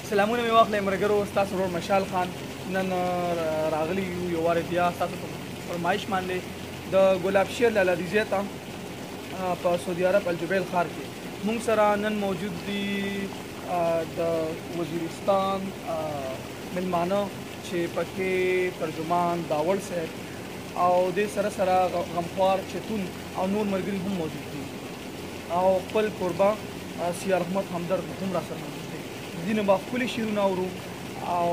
سلامونه مې واخلئ ملګرو، ستاسو ورور مشال خان نن راغلی یو یو وارې بیا ستاسو په فرمایش باندې د ګلاب شیر لالدیزې ته په سعودي عرب الجبیل ښار کې موږ سره نن موجود دي د وزیرستان ملمانه چې پکې ترجمان داوړ صاحب او دې سره سره غمخوار چتون او نور ملګري هم موجود دي او خپل کوربه سیار احمد همدرد هم را سره موجود دی. ځینې به ښکلي شعرونه اورو او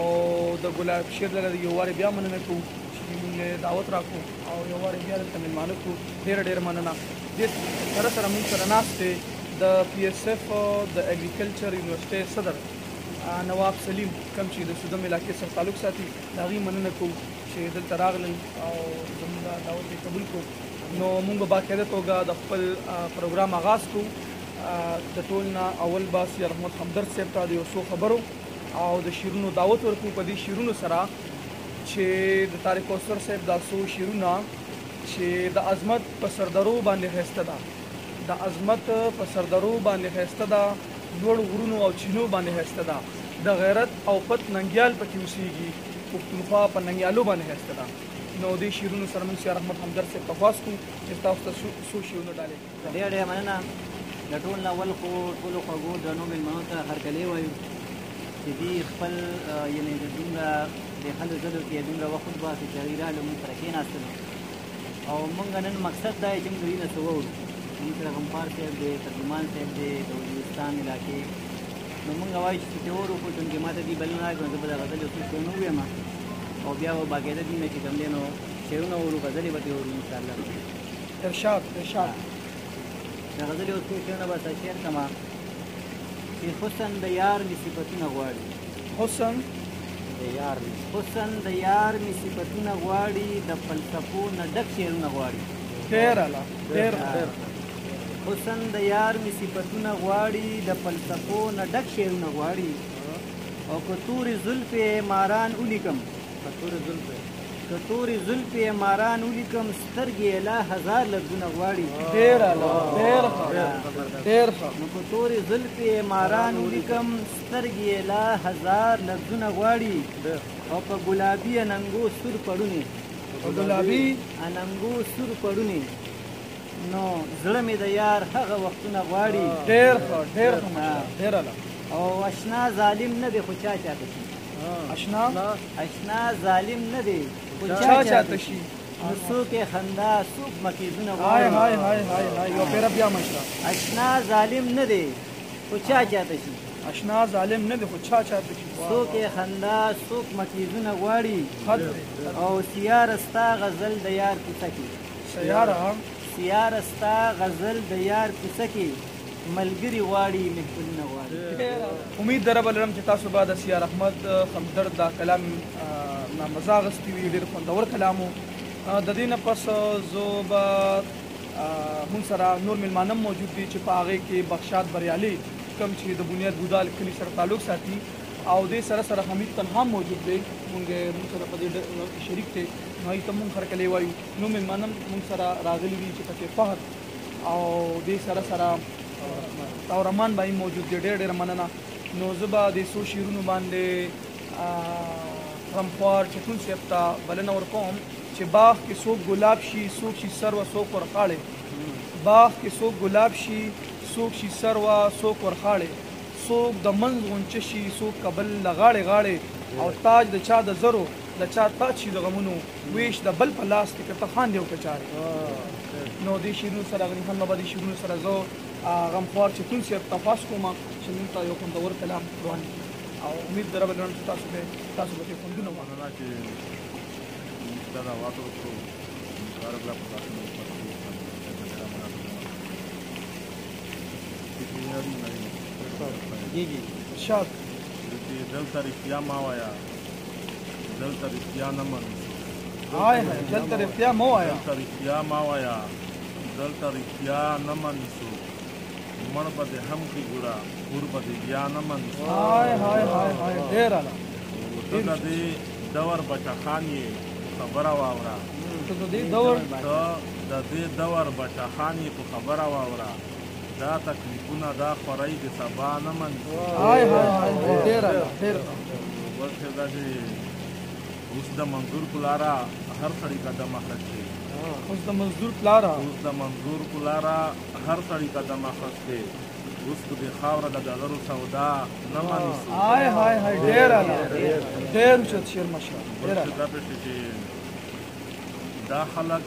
د ګلاب شیر لره یو وارې بیا مننه کوو چې موږ دعوت راکړو او یو وارې بیا دلته مېلمانه کړو. ډېره مننه. دې سره سره موږ سره ناست دی د پی ایس اف د اګریکلچر یونیورسټۍ صدر نواب سلیم کوم چې د سودم علاقې سره تعلق ساتي د هغې مننه کوو چې دلته راغلل او زموږ دعوت یې قبول کړو. نو موږ به باقاعده توګه د خپل پروګرام آغاز کوو. د ټول نه اول به سیار احمد همدرد صاحب ته د یو څو خبرو او د شعرونو دعوت ورکوو. په دې شعرونو سره چې د طارق کوثر صاحب دا څو شعرونه چې د عظمت په سردرو باندې ښایسته ده، د عظمت په سردرو باندې ښایسته ده، لوړ غرونو او چینو باندې ښایسته ده، د غیرت او پت ننګیال پکې اوسېږي، پښتونخوا په ننګیالو باندې ښایسته ده. نو دې شعرونو سره موږ سیار احمد همدرد صاحب ته خواست کوو چې تاسو ته څو شعرونه ډالۍ کړي. ډېره مننه. د ټول نه اول خو ټولو خوږو درنو مېلمنو ته هرکلی وایو چې دوی خپل یعنې د دومره د هلو ځلو کې دومره وخت وباسي چې هغوی راغلو موږ سره کېناستلو او موږ نن مقصد دا دی چې موږ د دوی نه څه واورو. موږ سره غمخوار صاحب دی، ترجمان صاحب دی د وزیرستان علاقې. نو موږ وایو چې څه واورو خو چونکې ما ته دوی بلنه راکړه نو زه به د غزل یو څو شعرونه ووایم او بیا به باقاعده دوی نه چې کوم دی نو شعرونه واورو، غزلې به ترې واورو انشاءالله. ارشاد د غزل یو څو شعرونه به شعر کړم چې حسن د یار مې صفتونه غواړي، حسن د یار مې صفتونه غواړي، د فلسفو نه ډک شعرونه غواړي. حسن د یار مې صفتونه غواړي، د فلسفو نه ډک شعرونه غواړي او که تورې زلفې ماران ولیکم که تورې زلفې ماران ولیکم سترګې لا هزار لفظونه غواړي. نو که تورې زلفې ماران ولیکم سترګې لا هزار لفظونه غواړي او په ګلابي اننګو سور پړونې نو زړه مې د یار هغه وختونه غواړي. او اشنا ظالم نه دی خو چا چاته شي، اشنا ظالم نه دی خو چا چاته شي، نو څوک یې خندا څوک مکیزونه غواړي. اشنا ظالم نه دی خو چا چاته شي، څوک یې خندا څوک مکیزونه غواړي. او سیاره ستا غزل د یار کوڅه کې، سیاره ستا غزل د یار کوڅه کې ملګري غواړي محفلونه غواړي. امید در رب لرم چې تاسو به د سیار احمد همدرد دا کلام نه مزه اخیستی وي. ډېر خوندور کلام و. د دې نه پس زه به موږ سره نور مېلمانه موجود دي چې په هغې کې بخشاد بریالي کوم چې د بنیاد بودال کلي سره تعلق ساتي او دې سره سره حمید تنها موجود دی. موږ سره په دې شریک دی نو هغې ته موږ هرکلی وایو. نو مېلمانه موږ سره راغلي دي چې پکې فهد او دې سره سره تورمان به موجود دی. ډېره مننه. نو زه به د څو شعرونو باندې غمخوار چتون صاحب ته بلنه ورکوم چې باغ کې څوک ګلاب شي څوک شي سروه څوک ورخاړې، باغ کې څوک ګلاب شي څوک شي سروه څوک ورخاړې، څوک د منځ غونچه شي څوک کبل له غاړې غاړې، او تاج د چا د زرو د چا تاج شي د غمونو، ویش د بل په لاس کې که ته خاندې او که چارې. نو دې شعرونو سره غنیخان بابا دې شعرونو سره زه غمخوار چتون صاحب ته خواست کوم چې موږ ته یو خوندور کلام وړاندې کړي او امید در رب لرم چې تاسو به پرې خوندونه مننه چې دا دعوت وکړو. ارشاد دلته رښتیا مه وایه، دلته رښتیا نه منو، دلته رښتیا مه وایه، دلته رښتیا نه منسو، مړ به دې هم کړي ګوره کور به دې بیا نه منسو. ته د دې دور بچخان یې خبره واوره، ته د دې دور بچخان یې په خبره واوره، دا تکلیفونه دا خورۍ د سبا نه مني هاي ډېر ډېر بل څه دا چې اوس د منظور په لاره هر سړي قدم اخیستی اوس د مزدور پلاره اوس د منظور په لاره هر سړي قدم اخیستی اوس په دې خاوره د ډالرو سودا نه ماني هاي ډېر اوچت شعر مشره بل څه دا پېښې چې دا خلک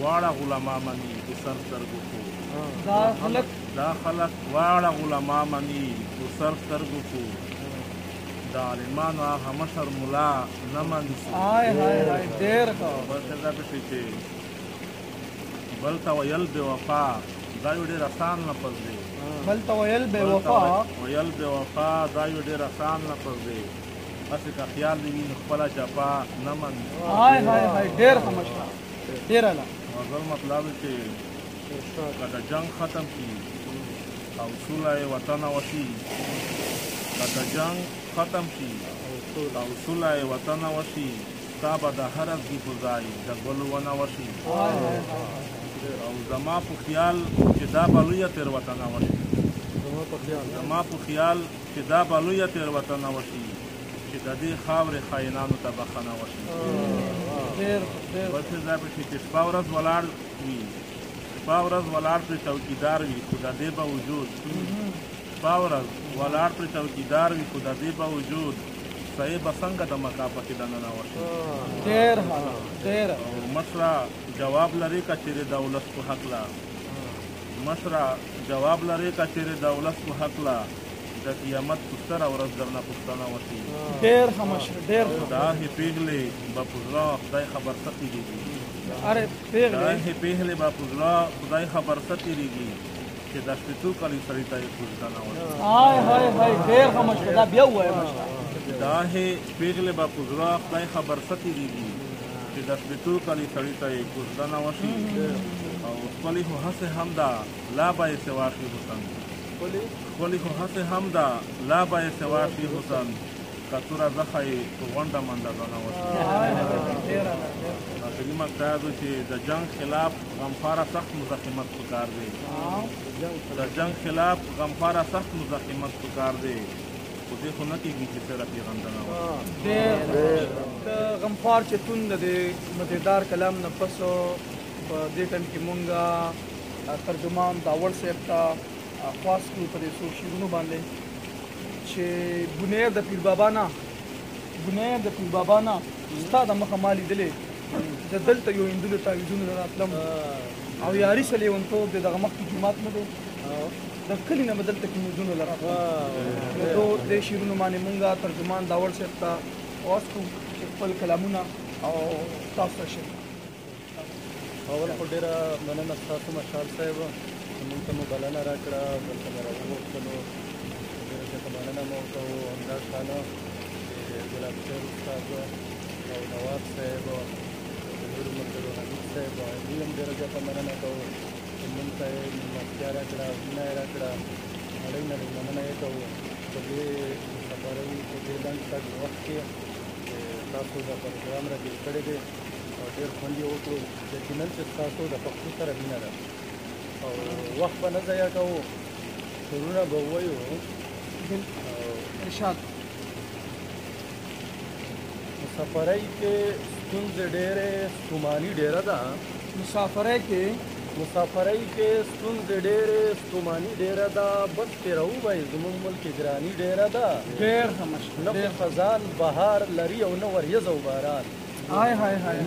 واړه علما مني په سر سترګو خو دا خلک واړه علما مني په سر سترګو خو د عالمانو هغه مشر ملا نه مني هاي ډېر ښه بل څه دا پېښې چې بل ته ویل بې وفا دا یو ډېر اسان لفظ دی بل ته ویل بې وفا دا یو ډېر اسان لفظ دی هسې که خیال دې وي نو خپله جفا نه مني هاي ډېر ښه مشره ډېره ده غزل مطلب چې که د جنگ ختم شي او سوله وطن وشي که د جنگ ختم شي او سوله وطن وشي ستا به د هر ازګي په ځای د ګل ونه وشي او زما په خیال چې دا به لویه تېروتنه وشي زما په خیال چې دا به لویه تېروتنه وشي چې د دې خاورې خاینانو ته بخښنه وشي بل څه ځای پکې چې شپه ورځ ولاړ وي شپه ورځ ولاړ پرې چوکیدار وي خو د دې باوجود شپه ورځ ولاړ پرې چوکیدار وي خو د دې باوجود سړی به څنګه د مکا پکې دننه وشي او مشره جواب لري که چېرې د ولس په هکله مشره جواب لري که چېرې د ولس په هکله د قیامت په ستره ورځ درنه پوښتنه وشي ډېر ښه مشره ډېر د هغې پېغلې به په زړه خدای خبر څه تېرېږي د هغې پېغلې به په زړه خدای خبر څه تېرېږي چې د شپېتو کالي سړي ته یې کوژدنه وشي هاي ډېر ښه مشره دا بیا ووایه مشره د هغې پېغلې به په زړه خدای خبر څه تېرېږي چې د شپېتو کالي سړي ته یې کوژدنه وشي او ښکلې خو هسې هم ده لا به یې سوا شي حسن ښکلې خو هسې هم ده لا به یې سوا شي حسن که توره زخه یې په غونډه منډه زنه وشي آخري مقصد و چې د جنگ خلاف غمخواره سخت مزاحمت پکار دی د جنگ خلاف غمخواره سخت مزاحمت پکار دی خو دې خو نه کېږي چې صرف یې غندنه وشي د غمخوار چې تون د دې مزیدار کلام نه پس په دې ټایم کې مونږ ترجمان داور صاحب ته خواست کړو په دې څو شعرونو باندې چې بنیر د پیر بابا نه ستا د مخه ما لیدلې زه دلته یو هندلو تعویذونو راتلم او یاري څه لیونتوب دی دغه مخکې جومات نه دی د کلي نه به دلته کې مزدونه لراتلم نو دې شعرونو باندې مونږ ترجمان داور صاحب ته خواست کړو چې خپل کلامونه او تاسو ته شریک اول خو ډېره مننه ستاسو مشال صاحب موږ ته مو بلنه راکړه دلته مو راوغوښتلو ډېره زیاته مننه مو ورته وو همدا شانه چې ګلاب شیر استاد او نواب صاحب د نورو ملګرو حمید صاحب او علي هم ډېره زیاته مننه کوو چې موږ ته یې مېلمستیا راکړه مینه یې راکړه نړۍ مننه یې کوو په دې سفرۍ په دې لنډ تګ وخت کې تاسو دا پروګرام راجوړ کړی دی او ډېر خوند یې وکړو یقینا چې ستاسو د پښتو سره مینه ده او وخت به نه ضایع کوو شعرونه به ووایو ارشاد مسافرۍ کې ستونزې ډېرې ستوماني ډېره ده مسافرۍ کې ستونزې ډېرې ستوماني ډېره ده بس تېروو به یې زموږ ملک کې ګراني ډېره ده ډېر ښه مشهور نه خو خزان بهار لري او نه وریځ او باران هاي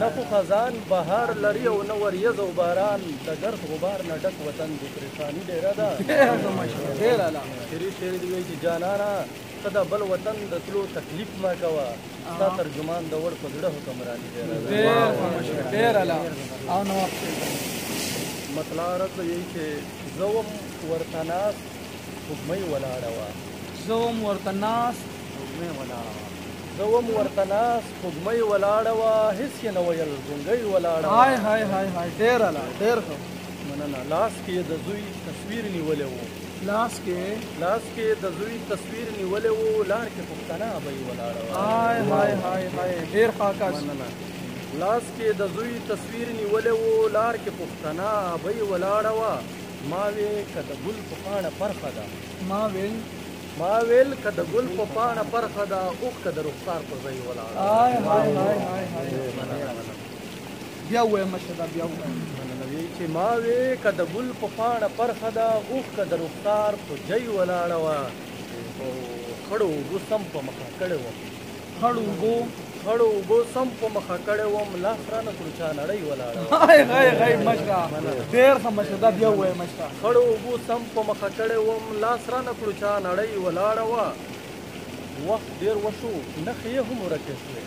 نه خو خزان بهار لري او نه وریځ او باران د ګرد غبار نه ډک وطن د پریشاني ډېره ده ډېر ښه مشهور ډېر اعلی شعر دې وایي چې جانانه ته د بل وطن د تلو تکلیف مه کوه ستا ترجمان د وړ په زړه حکمراني ډېره ده ډېر ښه مشهور ډېر اعلی او نواب مطلع عرض به یې چې زه وم ورته ناست سپوږمۍ ولاړه وه زه وم ورته ناست سپوږمۍ ولاړه وه هېڅ یې نه ویل ګونګۍ ولاړه وه هاي ډېر اعلی ډېر ښه مننه لاس کې د زوی تصویر نیولی و لاس کې د زوی تصویر نیولی و لار کې پښتنه ابۍ ولاړه وه هاي ډېر ښه کاس مننه لاس کې د زوی تصویر نیولی و لار کې پښتنه ابۍ ولاړه وه ما وې که د ګل په پاڼه پرخه ده ما ویل ما ویل که د ګل په پاڼه پرخه ده اوښ که د رخسار په ځای ولاړه هاي هاي هاي هاي هاي بیا ووایم مشره دا بیا ووایم مننوي چې ما وې که د ګل په پاڼه پرخه ده اوښ که د رخسار په ځای ولاړه وه او خړو اوبو سم په مخه کړې وم خړو اوبو سم په مخه کړې وم لاس رانه کړو چا نړۍ ولاړه وه هاي هاي هاي مشره ډېر ښه مشره دا بیا ووایم مشره خړو اوبو سم په مخه کړې وم لاس رانه کړو چا نړۍ ولاړه وه وخت ډېر وشو نښې یې هم ورکې شوې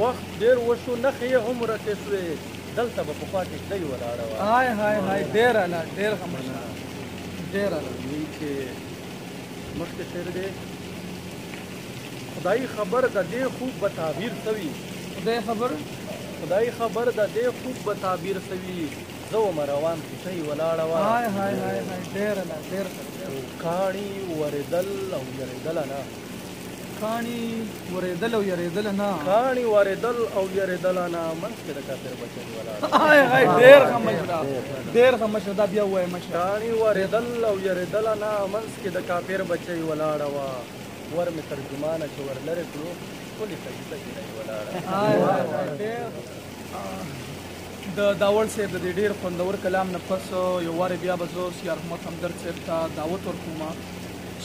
وخت ډېر وشو نښې یې هم ورکې شوې دلته به پخوا کښتۍ ولاړه وه هاي هاي هاي ډېر اعلی ډېر ښه مشره ډېر اعلی وایي چې مخکې شعر دی خدای خبر د دې خوب به تعبیر سوي خدای خبر د دې خوب به تعبیر سوي زه ومه روان کښتۍ ولاړه وه هاي هاي هاي هاي ډېر اعلی ډېر کاڼي ورېدل او یېرېدله نه کاڼي ورېدل او یېرېدله نه منځ کې د کافر بچی ولاړه هاي هاي ډېر ښه مشره ډېر ښه مشره دا بیا ووایم مشره کاڼي ورېدل او یېرېدله نه منځ کې د کافر بچی ولاړه وه ور مې ترجمانه چې ور لرې کړو ښکلې ښایسته نجلۍ ولاړه هاي هاي هاي ډېر د داول صاحب د دې ډېر خوندور کلام نه پس یو وارې بیا به زه سیار احمد همدرد صاحب ته دعوت ورکوم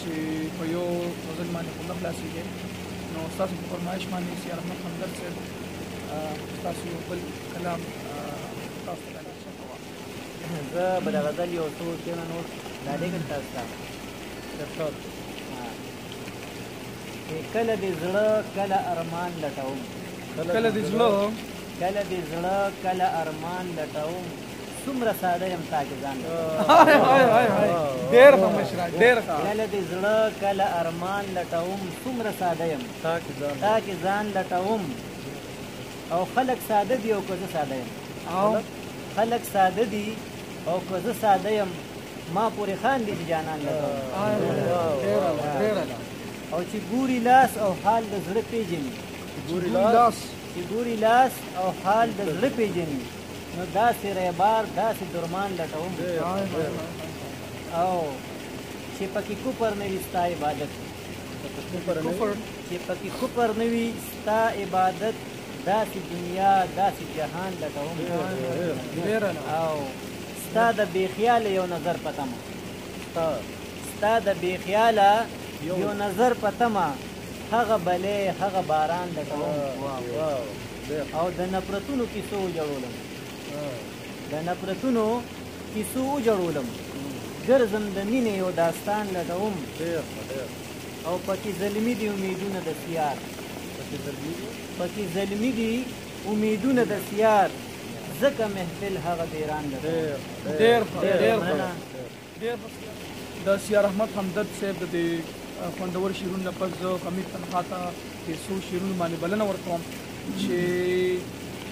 چې په یو غزل باندې خو نه خلاصېږي نو ستاسو په فرمایش باندې سیار احمد همدرد صاحب ستاسو یو بل کلام تاسو ته نقشه کوم زه به د غزل یو څو شعرونه نور ډالېږم تاسو ته کله دې زړه کله ارمان لټوم کله دې زړه کله ارمان لټوم څومره ساده یم تا کې ځان هاي هاي هاي هاي ډېر ښه مشره ډېر ښه کله دې زړه کله ارمان لټوم څومره ساده یم تا کې ځان لټوم او خلک ساده دي او که زه ساده یم خلک ساده دي او که زه ساده یم ما پورې خاندي چې جانان لټوم او چې ګوري لاس او حال د زړه پېژني چې ګوري لاس او حال د زړه پېژني نو داسې ریبار داسې درمان لټوم او چې پکې کفر نه وي ستا عبادت چې پکې کفر نه وي ستا عبادت داسې دنیا داسې جهان لټوم او ستا د بې خیاله یو نظر په تمه ستا د بې خیاله یو نظر په تمه هغه بلې هغه باران لټوم او د نفرتونو کیسو وجړولم ګرځم د مینې یو داستان لټوم او پکې زلمي دي امیدونه د سیار ځکه محفل هغه دیران لټوم ډېر د سیار احمد همدرد صاحب د دې خوندور شعرونو نه پس زه حمید تنخوا ته د څو شعرونو باندې بلنه ورکوم چې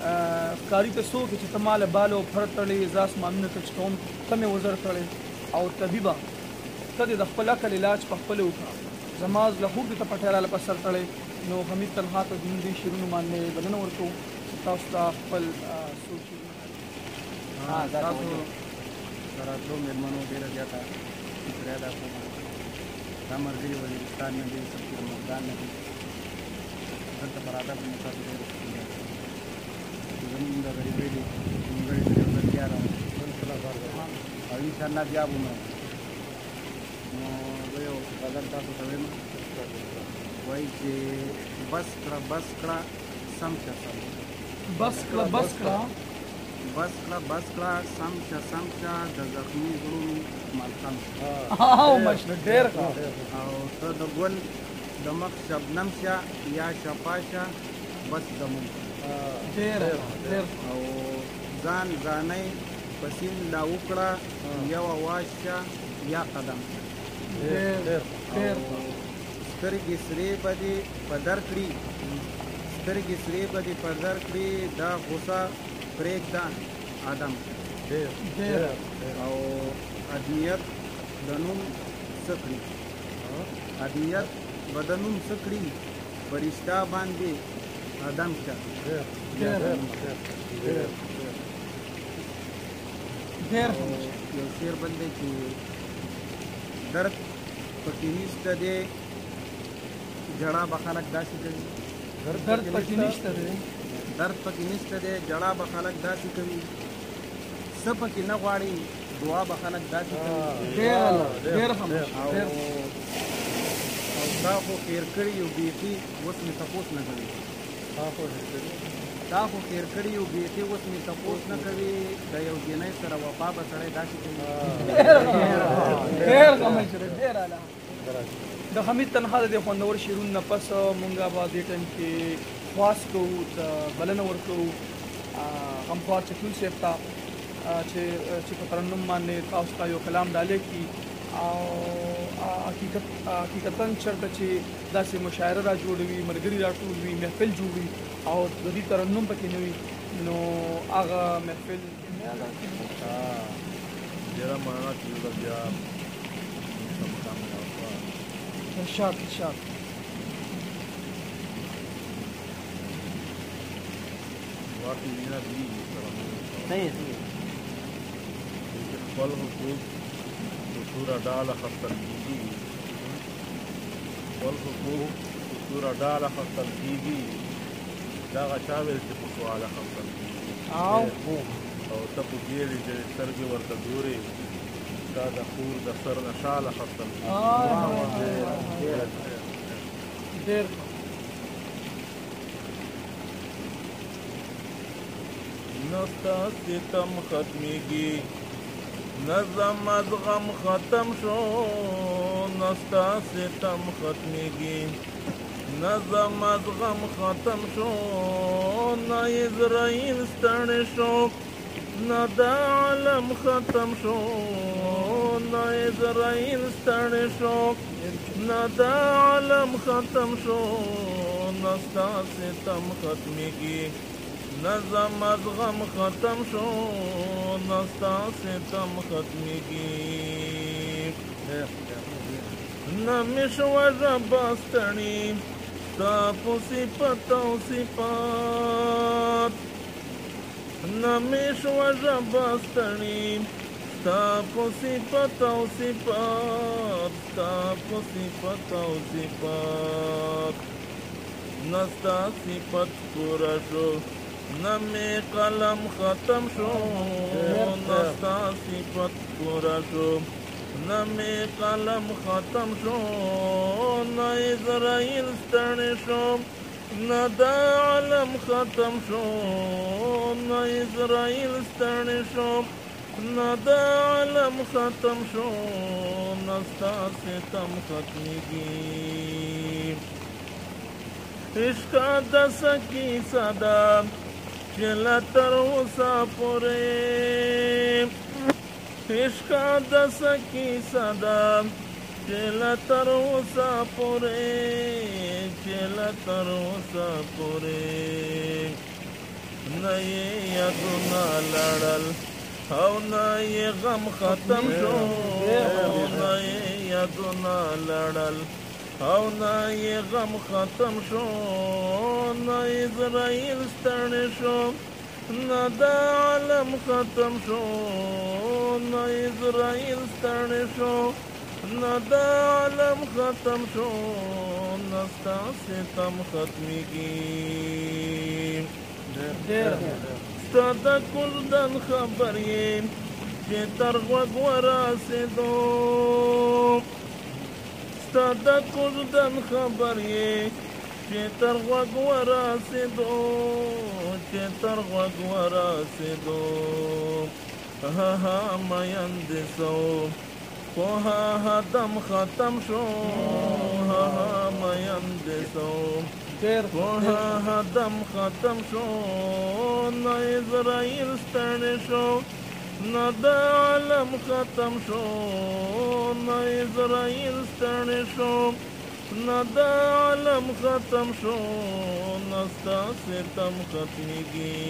ښکاري ته څوک چې ته ماله بالو پر تړلې زه اسمانونه ته چې کوم ته مې وزر تړلی او طبیبه ته دې د خپل عقل علاج په خپله وکړه زما زړه خوب دې ته پټیراله په سر تړی نو حمید تنخوا ته زموږ دې شعرونو باندې بلنه ورکوو چې تاسو ته خپل څو شعرونه تاسو راتلو مېلمنو ډېره زیاته شکریه ادا کوم دا ملګري وزیرستان نه دي سفیر مردان نه دي دلته پر ادب باندې تاسو ډېر زموږ د غریبۍ دي نیمګړې ضرورتیا ده او انشاءالله بیا به نو زه یو غزل تاسو ته وایم وایي چې بس کړه سم شه سم بس کړه سم شه د زخمي زړونو ملخم مشره ډېر او ته د ګل د مخ شبنم شه یا شفا شه بس زمون او ځانۍ پسین لا وکړه یو اواز شه یا قدم سترګې سرې به دې په در کړي دا غوسه پرېږده ادم او ادمیت د نوم څه کړي فرشته باندې ادم شه ډېر یو شعر بل دی چې درد پکې نشته دی جړا به خلک داسې کوي درد پکې نشته دی درد پکې نشته دی جړا به خلک داسې کوي څه پکې نه غواړي دعا به خلک داسې کوي ډېر او تا خو خیر کړي یو بیخي اوس مې تپوس نه کوي تا خو خیر کړي یو بیخي اوس مې تپوس نه کوي د یو جنۍ سره وفا به سړی داسې کوي ډېر اعلی د حمید تنها د خوندور شعرونو نه پس مونږ به دې ټایم کې خواست کوو د بلنه ورکوو غمخوار چکیل صاحب ته چې په ترنم باندې تاسو ته یو کلام ډالې کړي او حقیقتاً چېرته چې داسې مشاعره را جوړوي ملګري را ټول وي محفل جوړوي او د دې ترنم پکې نه وي نو هغه محفل ډېره مننه چې زه بیا مقام راوړم ارشاد واقعي مینه دي صحیح خپل حقوق په توره ډاله خپل کېږي خپل حقوق په توره ډاله خپل کېږي دغه چا ویل چې په سواله خپل کېږي او ته په ګیرې چې سترګې ورته ګورې دا د خور د سر نه شاله خپل ډېر نستا ستم ختمیږي نظم از غم ختم شو نستا ستم ختمیږي نظم از غم ختم شو نه اسرائیل ستړی شو نه د عالم ختم شو نه اسرائیل ستړی شو نه د عالم ختم شو نستا ستم ختمیږي نظم از غم ختم شو نستا ستم ختمیږي نمیش وجه باستړي ستا په صفت او صفات نمیش وجه باستړي ستا په صفت او صفات ستا په صفت او صفات نستا صفت پورا شو نمی قلم ختم شو نستا صفت پورا شو نمی قلم ختم شو نه اسرائیل ستړی شو نه د عالم ختم شو نه اسرائیل ستړی شو نه د عالم ختم شو نستا ستم ختمیږي عشق د سکی صدا چې لا تر اوسه پورې عشق د سکی صدا چې لا تر اوسه پورې چې لا تر اوسه پورې نه یې یادونه لړل او نه یې غم ختم شو نه یې یادونه لړل او نه یې غم ختم شو نه اسرائیل ستړی شو نه د عالم ختم شو نه اسرائیل ستړی شو نه د عالم ختم شو نه ستا ستم ختمیږي ستا د کلدن خبر یې چې تر غوږ ورسېدو ستا د کلدن خبر یې چې تر غوږ ورسېدو چې تر غوږ ورسېدو میند سو خو دم ختم شو میند سو خو دم ختم شو نه اسرائیل ستړی شو نه د عالم ختم شو نه اسرائیل ستړی شو نه د عالم ختم شو نه ستا ستم ختمیږي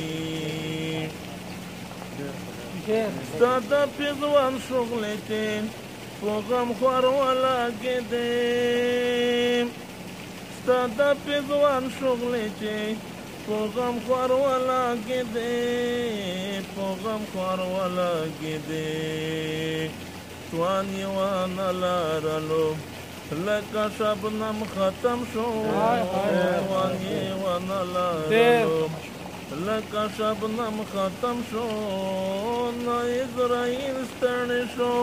ستا د پېزوان شغلې چې په غم خوار ولاګېدې ستا د پېزوان شغلې چې غم خوار ولګېدې په غم خوار ولګېدې توان یې ونه لرلو لکه شبنم ختم شو توان یې ونه لرلو لکه شبنم ختم شو نه اسرائیل ستړی شو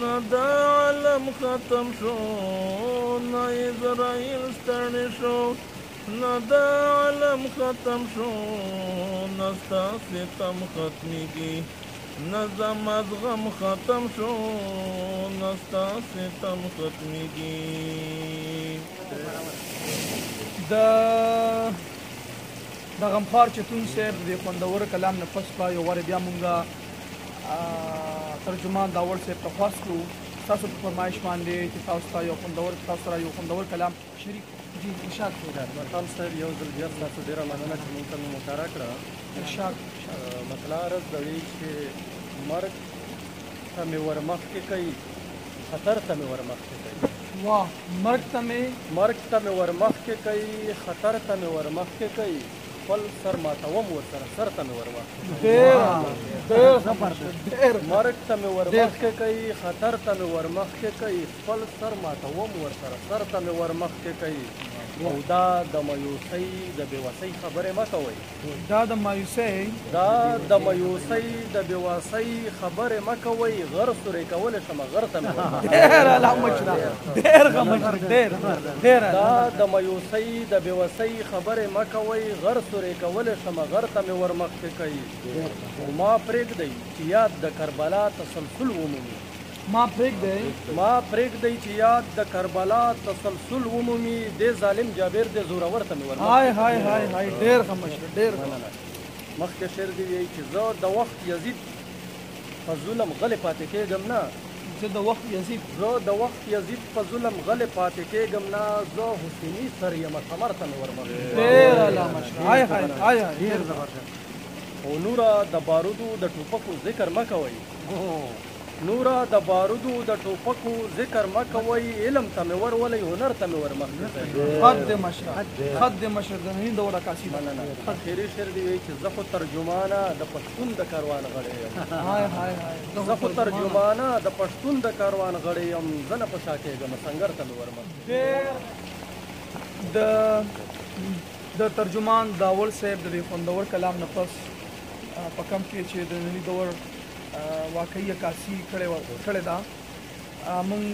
نه دا عالم ختم شو نه اسرائیل ستړی شو نه دا عالم ختم شو نه ستا ستم ختمیږي نه زما غم ختم شو نه ستا ستم ختمیږي د غمخوار چتون صاحب د خوندور کلام نه پس په یو واره بیا مونږه ترجمان داور صاحب ته خواست کړو تاسو په فرمایش باندې چې تاسو ته یو خوندور کلام شریک جی ارشاد مقام صاحب یو ځل بیا تاسو ډېره مننه چې موږ ته مو مطالعه کړه ارشاد مسله عرض د وی چې مرګ ته مې ورمخکې کوي خطر ته مې ورمخکې کوي واه مرګ ته مې ورمخکې کوي خطر ته مې ورمخکې کوي خپل سر ماتوم ورسره سر ته مې ورمخکې مرګ ته مې ورمخکې کوي خطر ته مې ورمخکې کوي خپل سر ماتوم ورسره سر ته مې ورمخکې کوي او دا د مایوسۍ د بېوسۍ خبرې مه کوئ دا د مایوسۍ د بېوسۍ خبرې مه کوئ غر سورې کولی شم غر ته مې دا د مایوسۍ د بېوسۍ خبرې مه کوئ غر سورې کولی شم غر ته مې ورمخکې کوي ما پرېږدئ چې یاد د کربلا تسلسل ومومي ما پرېږدئ چې یاد د کربلا تسلسل ومومي دې ظالم جابر دې زورور ته مې ورمخکې ډېر ښه مشر ډېر مخکې شعر دې وایي چې زه د وخت یزید په ظلم غلې پاتې کېږم نه زه د وخت یزید په ظلم غلې پاتې کېږم نه زه حسیني سر یم ثمر ته مې ورمخکې ډېر اعلی مشر ډېر زبردست او نوره د بارودو د ټوپکو ذکر مه کوئ نورا د بارودو د ټوپکو ذکر مه کوئ علم ته مې ورولئ هنر ته مې ورمخکې خط د مشر د هند دور عکاسي مننه اخري شعر دې وایي چې زه خو ترجمانه د پښتون د کاروان غړی یم زه خو ترجمانه د پښتون د کاروان غړی یم زه نه په شا کېږم سنګر ته مې ورمخکې د ترجمان داول صاحب د خوندور کلام نه پس په کم کې چې د ننني دور واقعي عکاسي کړې ده مونږ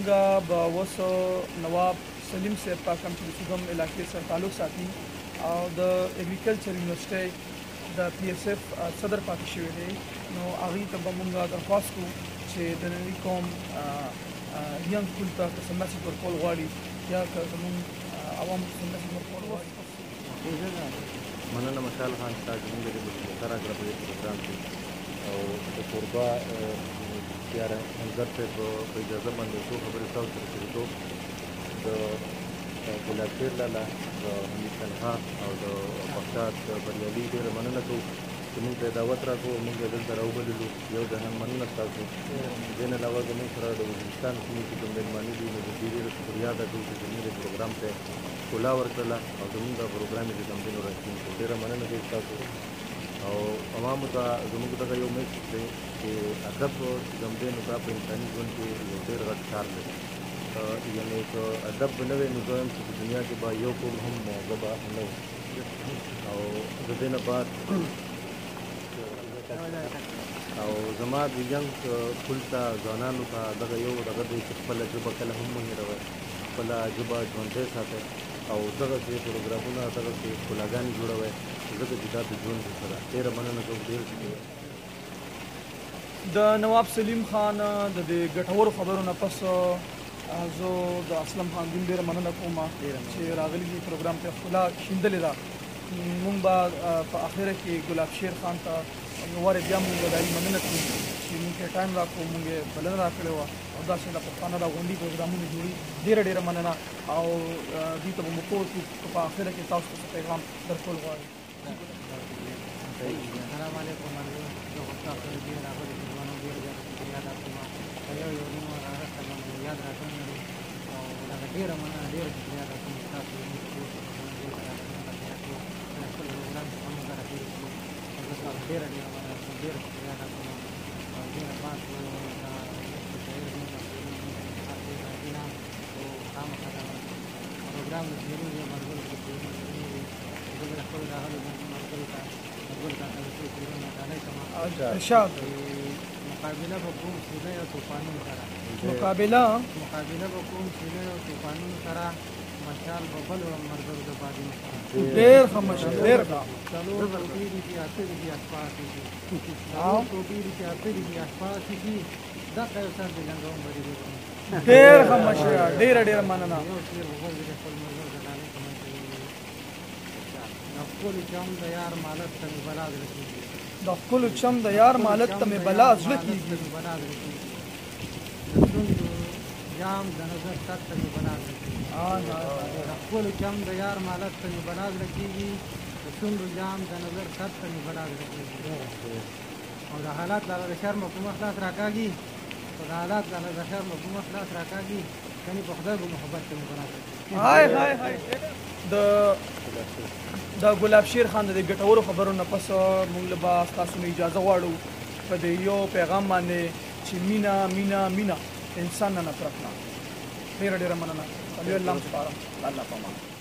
به اوس نواب سلیم صاحب په کوم چې د سوګم علاقې سره تعلق ساتي او د اګریکلچر یونیورسټۍ د PSF صدر پاتې شوی دی نو هغې ته به مونږ درخواست کوو چې د ننني قوم ینګ ټول ته که څه میسج ورکول غواړي یا که زمونږ عوام ته څه میسج ورکول غواړي مننه مشال خان صاحب زموږ د مشارکت راغله په دې پروګرام کې او د کوربه تیار منظر صاحب په اجازه باندې څو خبرې تاسو سره شریکو د ګلاب شیر لالا د حمید تنها او د پښتات بریالي ډېره مننه کوو چې موږ ته دعوت راکړو موږ یې دلته راوبللو یو ځان مننه ستاسو دې نه علاوه زموږ سره د وزیرستان کومې چې کوم مېلمانه دي نو د دې ډېره شکریا ادا کوو چې زموږ د پروګرام ته ښکلا ورکړله او زموږ دا پروګرام یې د کمپینو راستونکو ډېره مننه کوي ستاسو او عوامو ته زموږ دغه یو میسج دی چې ادب چې کوم دی نو دا په انساني ژوند کې یو ډېر غټ کار دی یعنې که ادب نه وی نو زه وایم چې په دنیا کې به یو قوم هم ژبه نه وي او د دې نه بعد او زما د ینګ ټول ته ځوانانو ته دغه یو دغه دی چې خپله ژبه کله هم مه هېروئ خپله ژبه ژوندۍ ساتئ او دغسې پروګرامونه دغسې ښکلاګانې جوړوئ ځکه چې دا د ژوند حصه ده ډېره مننه کوم ډېر شکریه د نواب سلیم خان د دې ګټورو خبرو نه پس زه د اسلم خان دین ډېره مننه کوم چې راغلي دي پروګرام ته ښکلا شیندلې ده مونږ به په اخره کې ګلاب شیر خان ته یو وارې بیا مونږ به د مننه کوو چې مونږ ته ټایم راکړو مونږ یې بلنه راکړې وه او داسې د پښتانه راغونډي پروګرامونه جوړي ډېره مننه او دوی ته به مو پوه کړو چې په اخره کې تاسو ته پیغام درکول غواړي السلام علیکم زه خو تاسو سره ډېر راغلی ځوانو ډېر زیاته شکریه ادا کوم په یو نیمه راسته باندې یاد راکړی او دغه ډېره مننه ډېره شکریه ادا کوم تاسو زموږ خپل پروګرام ډېره مننه کوم، ډېره شکریه ادا کوم. او دېنه بعد دا شاعر زموږ راځي نه او خامخا دا پروګرام د شعرونو دې ملګرو ته شعرونه وي زه به د خپلو راغلو ملګرو ته د ټول شعرونه ډالۍ کوم. ارشاد مقابله به کوم سیلۍ او طوفانونو سره، مقابله به کوم سیلۍ او طوفانونو سره، مشال به بل وړم ملګرو د بادونو سره. ډېر ښه مشال، ډېر ښه. څلور ټوټې دي چې اته دي اشپاسې دي، څلور ټوټې دي چې اته دي اشپاسې دي، دغه یو سر د جنګون بری دي. ډېر ښه مشال، ډېره مننه. یو شعر به بل د خپل ملګرو ته ډالۍ کوم چې د ښکلو چم د یار مالت ته مې بلا زړه کېږي، د ښکلو چم د یار مالت ته مې بلا زړه کېږي، د شونډو جام د نظر سر ته مې بلا زړه کېږي، د ښکلو چم د یار مالت ته مې بلا زړه کېږي، د شونډو جام د نظر سر ته مې بلا زړه کېږي. او د حالات لاله د شرمه په مخ لاس راکاږي، او د حالات لاله د شرمه په مخ لاس راکاږي، کني په خدای به محبت ته مې بلا زړه کېږي. هاي هاي هاي. د ګلاب شیر خان د ګټورو خبرو نه پس موږ له به ستاسو نه اجازه غواړو په دې یو پیغام باندې چې مینا مینا مینا انسان نه نفرت نه. ډېره مننه. الله سپارم. الله پامان.